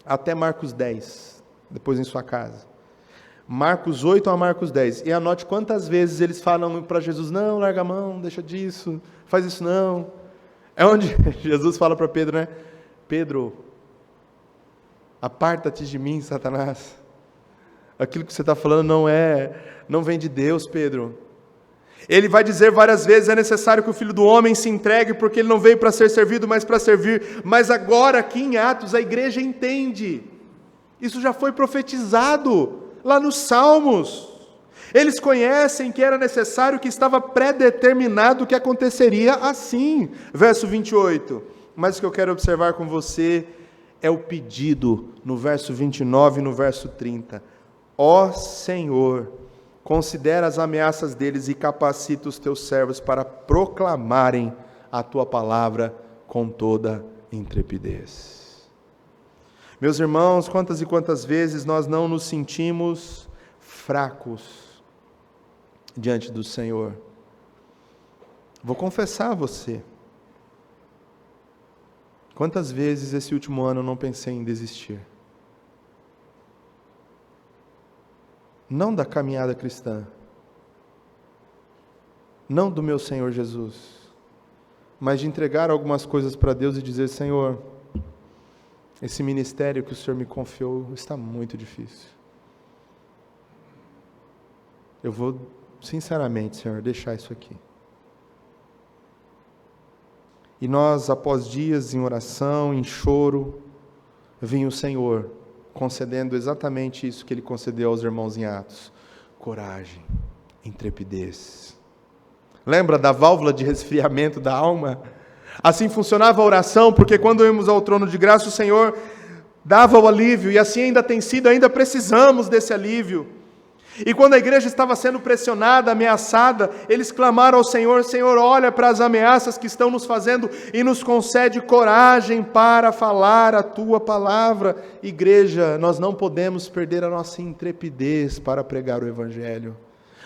até Marcos 10, depois em sua casa. Marcos 8 a Marcos 10, e anote quantas vezes eles falam para Jesus: não, larga a mão, deixa disso, faz isso não. É onde Jesus fala para Pedro, né? Pedro, aparta-te de mim, Satanás. Aquilo que você está falando não vem de Deus, Pedro. Ele vai dizer várias vezes: é necessário que o Filho do Homem se entregue, porque ele não veio para ser servido, mas para servir. Mas agora, aqui em Atos, a igreja entende. Isso já foi profetizado lá nos Salmos. Eles conhecem que era necessário, que estava predeterminado que aconteceria assim. Verso 28. Mas o que eu quero observar com você é o pedido no verso 29 e no verso 30. Ó Senhor, considera as ameaças deles e capacita os teus servos para proclamarem a tua palavra com toda intrepidez. Meus irmãos, quantas e quantas vezes nós não nos sentimos fracos diante do Senhor? Vou confessar a você. Quantas vezes esse último ano eu não pensei em desistir? Não da caminhada cristã, não do meu Senhor Jesus, mas de entregar algumas coisas para Deus e dizer: Senhor, esse ministério que o Senhor me confiou está muito difícil. Eu vou sinceramente, Senhor, deixar isso aqui. E nós, após dias em oração, em choro, vinha o Senhor concedendo exatamente isso que Ele concedeu aos irmãos em Atos: coragem, intrepidez. Lembra da válvula de resfriamento da alma? Assim funcionava a oração, porque quando íamos ao trono de graça, o Senhor dava o alívio, e assim ainda tem sido, ainda precisamos desse alívio. E quando a igreja estava sendo pressionada, ameaçada, eles clamaram ao Senhor: Senhor, olha para as ameaças que estão nos fazendo e nos concede coragem para falar a Tua palavra. Igreja, nós não podemos perder a nossa intrepidez para pregar o Evangelho.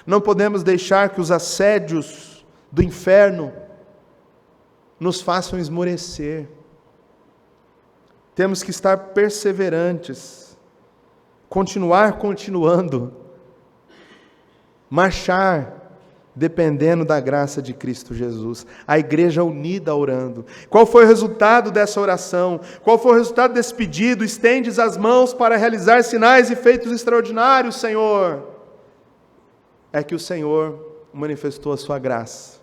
Não podemos deixar que os assédios do inferno nos façam esmorecer. Temos que estar perseverantes, continuando, marchar, dependendo da graça de Cristo Jesus. A igreja unida orando. Qual foi o resultado dessa oração? Qual foi o resultado desse pedido? Estendes as mãos para realizar sinais e feitos extraordinários, Senhor. É que o Senhor manifestou a sua graça.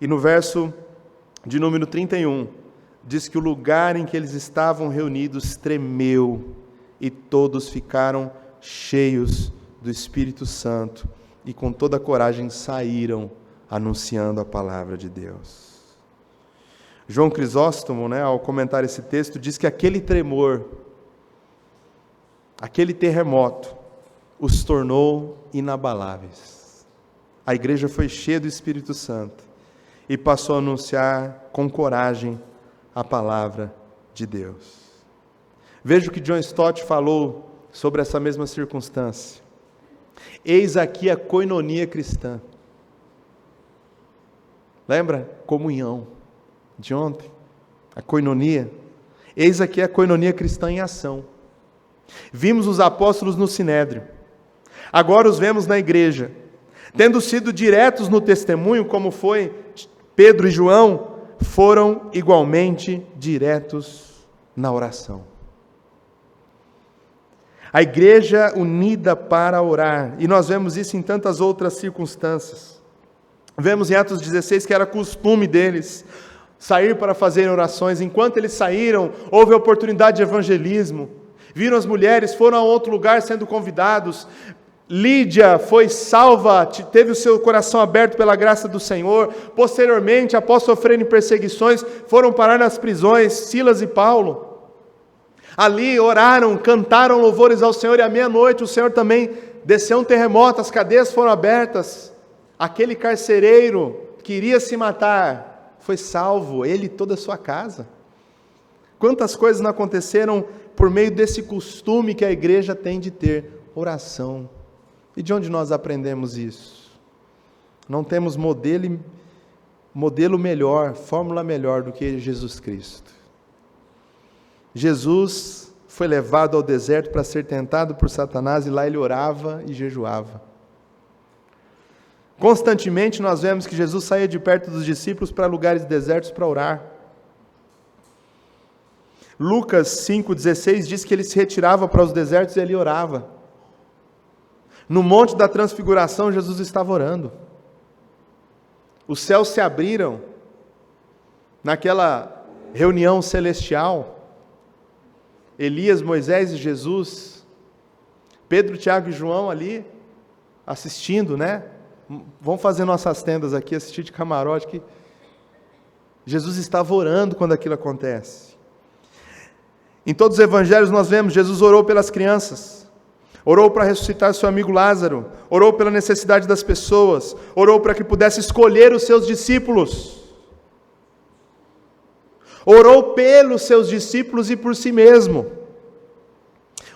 E no verso de número 31, diz que o lugar em que eles estavam reunidos tremeu, e todos ficaram cheios do Espírito Santo, e com toda a coragem saíram anunciando a palavra de Deus. João Crisóstomo, ao comentar esse texto, diz que aquele tremor, aquele terremoto, os tornou inabaláveis. A igreja foi cheia do Espírito Santo e passou a anunciar com coragem a palavra de Deus. Veja o que John Stott falou sobre essa mesma circunstância. Eis aqui a koinonia cristã. Lembra? Comunhão de ontem. A koinonia. Eis aqui a koinonia cristã em ação. Vimos os apóstolos no sinédrio. Agora os vemos na igreja. Tendo sido diretos no testemunho, como foi Pedro e João, foram igualmente diretos na oração. A igreja unida para orar, e nós vemos isso em tantas outras circunstâncias. Vemos em Atos 16 que era costume deles sair para fazer orações. Enquanto eles saíram, houve a oportunidade de evangelismo. Viram as mulheres, foram a outro lugar sendo convidados. Lídia foi salva, teve o seu coração aberto pela graça do Senhor. Posteriormente, após sofrerem perseguições, foram parar nas prisões, Silas e Paulo. Ali oraram, cantaram louvores ao Senhor, e à meia-noite o Senhor também desceu um terremoto, as cadeias foram abertas. Aquele carcereiro que iria se matar foi salvo, ele e toda a sua casa. Quantas coisas não aconteceram por meio desse costume que a igreja tem de ter oração. E de onde nós aprendemos isso? Não temos modelo melhor, fórmula melhor do que Jesus Cristo. Jesus foi levado ao deserto para ser tentado por Satanás, e lá ele orava e jejuava. Constantemente nós vemos que Jesus saía de perto dos discípulos para lugares desertos para orar. Lucas 5,16 diz que ele se retirava para os desertos e ali orava. No Monte da Transfiguração, Jesus estava orando. Os céus se abriram naquela reunião celestial. Elias, Moisés e Jesus, Pedro, Tiago e João ali, assistindo, Vamos fazer nossas tendas aqui, assistir de camarote, que Jesus estava orando quando aquilo acontece. Em todos os evangelhos nós vemos, Jesus orou pelas crianças, orou para ressuscitar seu amigo Lázaro, orou pela necessidade das pessoas, orou para que pudesse escolher os seus discípulos. Orou pelos seus discípulos e por si mesmo.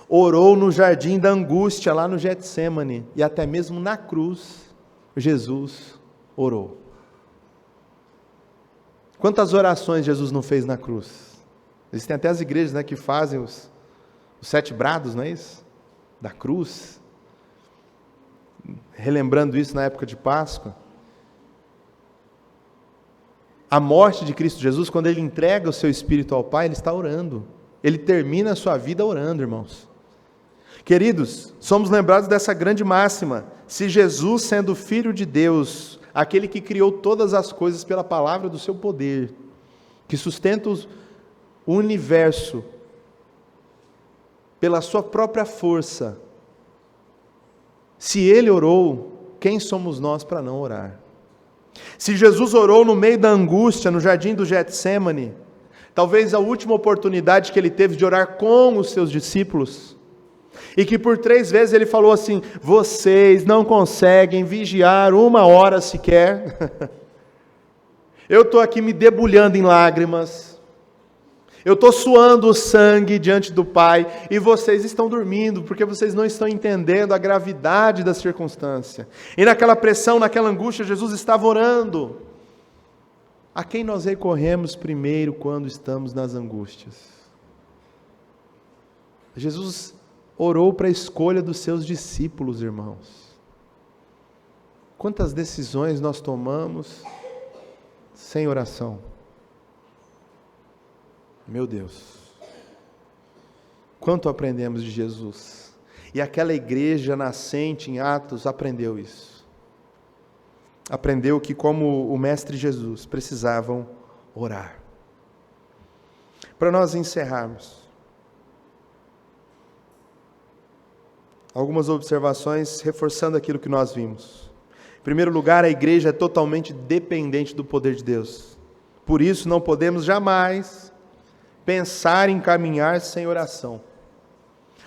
Orou no jardim da angústia, lá no Getsêmani, e até mesmo na cruz, Jesus orou. Quantas orações Jesus não fez na cruz? Existem até as igrejas que fazem os 7 brados, não é isso? Da cruz. Relembrando isso na época de Páscoa. A morte de Cristo Jesus, quando Ele entrega o seu Espírito ao Pai, Ele está orando. Ele termina a sua vida orando, irmãos. Queridos, somos lembrados dessa grande máxima: se Jesus, sendo Filho de Deus, aquele que criou todas as coisas pela palavra do seu poder, que sustenta o universo pela sua própria força, se Ele orou, quem somos nós para não orar? Se Jesus orou no meio da angústia, no jardim do Getsêmani, talvez a última oportunidade que Ele teve de orar com os seus discípulos, e que por 3 vezes Ele falou assim: vocês não conseguem vigiar 1 hora sequer, eu estou aqui me debulhando em lágrimas, eu estou suando o sangue diante do Pai, e vocês estão dormindo, porque vocês não estão entendendo a gravidade da circunstância. E naquela pressão, naquela angústia, Jesus estava orando. A quem nós recorremos primeiro quando estamos nas angústias? Jesus orou para a escolha dos seus discípulos, irmãos. Quantas decisões nós tomamos sem oração? Meu Deus, quanto aprendemos de Jesus. E aquela igreja nascente em Atos aprendeu isso. Aprendeu que, como o Mestre Jesus, precisavam orar. Para nós encerrarmos, algumas observações reforçando aquilo que nós vimos. Em primeiro lugar, a igreja é totalmente dependente do poder de Deus. Por isso, não podemos jamais pensar em caminhar sem oração.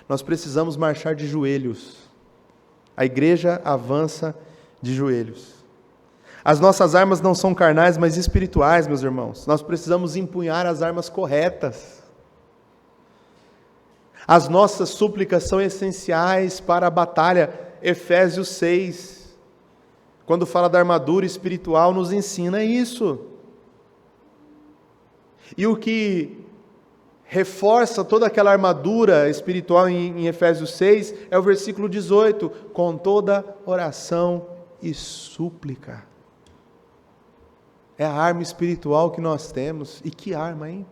Nós precisamos marchar de joelhos. A igreja avança de joelhos. As nossas armas não são carnais, mas espirituais, meus irmãos. Nós precisamos empunhar as armas corretas. As nossas súplicas são essenciais para a batalha. Efésios 6, quando fala da armadura espiritual, nos ensina isso. E o que reforça toda aquela armadura espiritual em Efésios 6 é o versículo 18: com toda oração e súplica. É a arma espiritual que nós temos. E que arma, hein?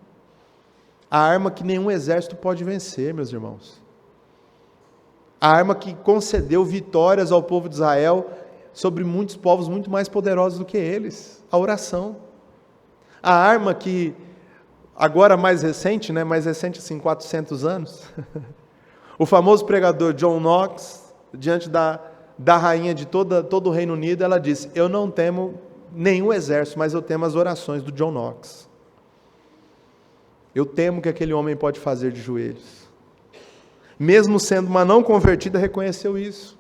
A arma que nenhum exército pode vencer, meus irmãos. A arma que concedeu vitórias ao povo de Israel sobre muitos povos muito mais poderosos do que eles. A oração. A arma que, agora mais recente, mais recente assim, 400 anos, o famoso pregador John Knox, diante da rainha de todo o Reino Unido, ela disse: eu não temo nenhum exército, mas eu temo as orações do John Knox. Eu temo o que aquele homem pode fazer de joelhos. Mesmo sendo uma não convertida, reconheceu isso.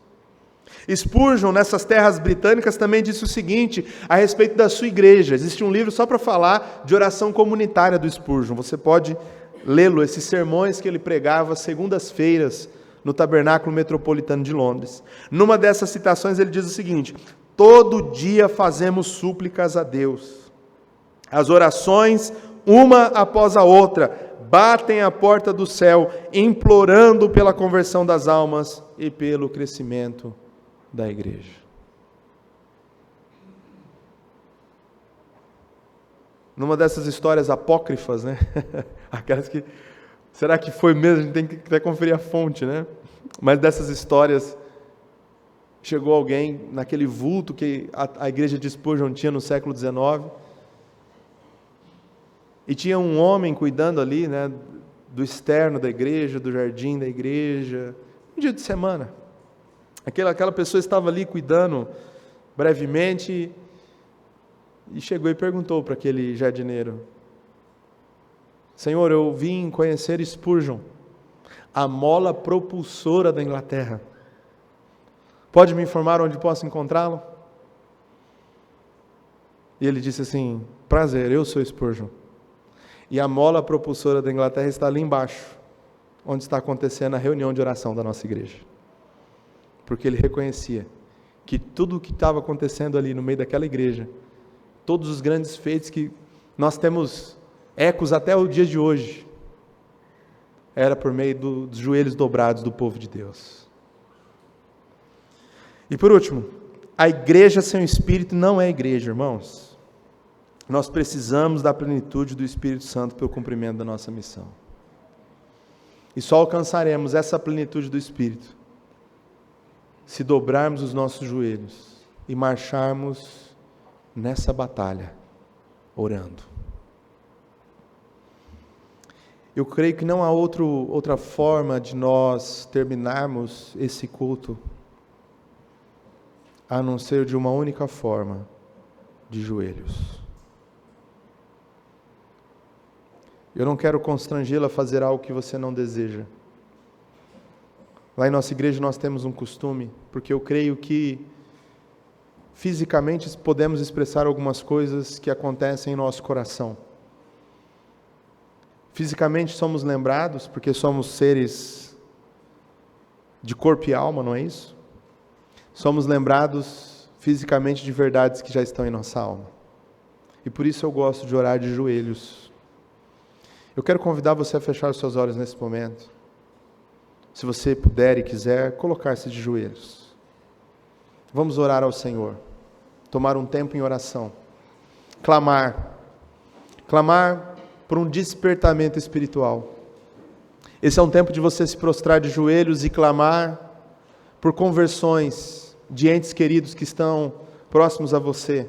Spurgeon, nessas terras britânicas, também disse o seguinte a respeito da sua igreja. Existe um livro só para falar de oração comunitária do Spurgeon. Você pode lê-lo, esses sermões que ele pregava segundas-feiras no Tabernáculo Metropolitano de Londres. Numa dessas citações ele diz o seguinte: todo dia fazemos súplicas a Deus. As orações, uma após a outra, batem à porta do céu, implorando pela conversão das almas e pelo crescimento da igreja. Numa dessas histórias apócrifas, aquelas que, será que foi mesmo? A gente tem que até conferir a fonte, Mas dessas histórias, chegou alguém naquele vulto que a igreja de Spurgeon tinha no século XIX, e tinha um homem cuidando ali, do externo da igreja, do jardim da igreja, um dia de semana. Aquela pessoa estava ali cuidando brevemente, e chegou e perguntou para aquele jardineiro: Senhor, eu vim conhecer Spurgeon, a mola propulsora da Inglaterra. Pode me informar onde posso encontrá-lo? E ele disse assim: prazer, eu sou Spurgeon. E a mola propulsora da Inglaterra está ali embaixo, onde está acontecendo a reunião de oração da nossa igreja. Porque ele reconhecia que tudo o que estava acontecendo ali no meio daquela igreja, todos os grandes feitos que nós temos ecos até o dia de hoje, era por meio dos joelhos dobrados do povo de Deus. E por último, a igreja sem o Espírito não é igreja, irmãos. Nós precisamos da plenitude do Espírito Santo para o cumprimento da nossa missão. E só alcançaremos essa plenitude do Espírito se dobrarmos os nossos joelhos e marcharmos nessa batalha, orando. Eu creio que não há outra forma de nós terminarmos esse culto a não ser de uma única forma, de joelhos. Eu não quero constrangê-la a fazer algo que você não deseja. Lá em nossa igreja nós temos um costume, porque eu creio que fisicamente podemos expressar algumas coisas que acontecem em nosso coração. Fisicamente somos lembrados, porque somos seres de corpo e alma, não é isso? Somos lembrados fisicamente de verdades que já estão em nossa alma. E por isso eu gosto de orar de joelhos. Eu quero convidar você a fechar os seus olhos nesse momento. Se você puder e quiser, colocar-se de joelhos. Vamos orar ao Senhor. Tomar um tempo em oração. Clamar por um despertamento espiritual. Esse é um tempo de você se prostrar de joelhos e clamar por conversões de entes queridos que estão próximos a você.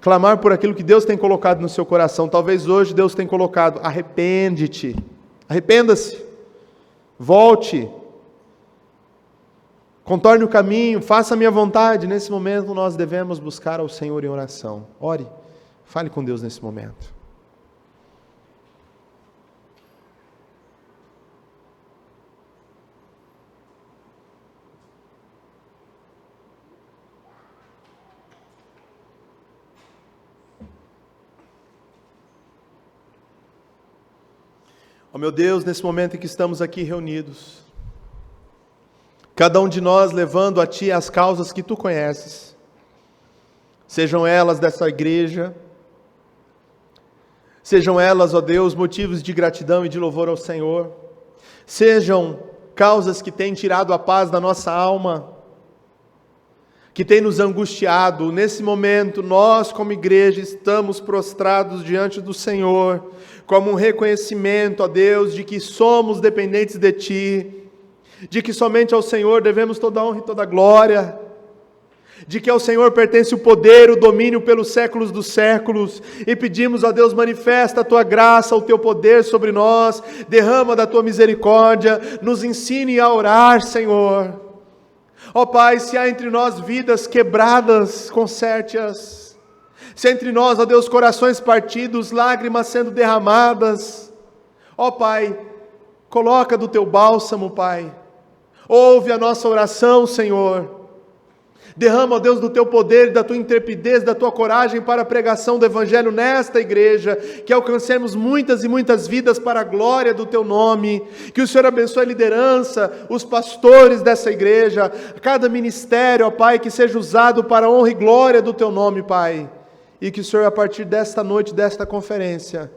Clamar por aquilo que Deus tem colocado no seu coração. Talvez hoje Deus tenha colocado: arrepende-te, arrependa-se, volte, contorne o caminho, faça a minha vontade. Nesse momento nós devemos buscar ao Senhor em oração. Ore, fale com Deus nesse momento. Ó meu Deus, nesse momento em que estamos aqui reunidos, cada um de nós levando a Ti as causas que Tu conheces, sejam elas dessa igreja, sejam elas, ó Deus, motivos de gratidão e de louvor ao Senhor, sejam causas que têm tirado a paz da nossa alma, que têm nos angustiado. Nesse momento, nós como igreja estamos prostrados diante do Senhor, como um reconhecimento, ó Deus, de que somos dependentes de Ti, de que somente ao Senhor devemos toda a honra e toda a glória, de que ao Senhor pertence o poder, o domínio pelos séculos dos séculos, e pedimos, ó Deus, manifesta a Tua graça, o Teu poder sobre nós, derrama da Tua misericórdia, nos ensine a orar, Senhor. Ó Pai, se há entre nós vidas quebradas, conserte-as. Se há entre nós, ó Deus, corações partidos, lágrimas sendo derramadas, ó Pai, coloca do Teu bálsamo, Pai. Ouve a nossa oração, Senhor. Derrama, ó Deus, do Teu poder, da Tua intrepidez, da Tua coragem para a pregação do Evangelho nesta igreja, que alcancemos muitas e muitas vidas para a glória do Teu nome, que o Senhor abençoe a liderança, os pastores dessa igreja, cada ministério, ó Pai, que seja usado para a honra e glória do Teu nome, Pai, e que o Senhor, a partir desta noite, desta conferência,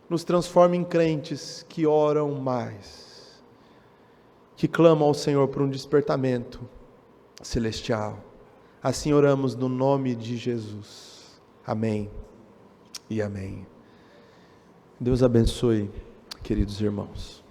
nos transforme em crentes que oram mais, que clamam ao Senhor por um despertamento celestial. Assim oramos no nome de Jesus. Amém e amém. Deus abençoe, queridos irmãos.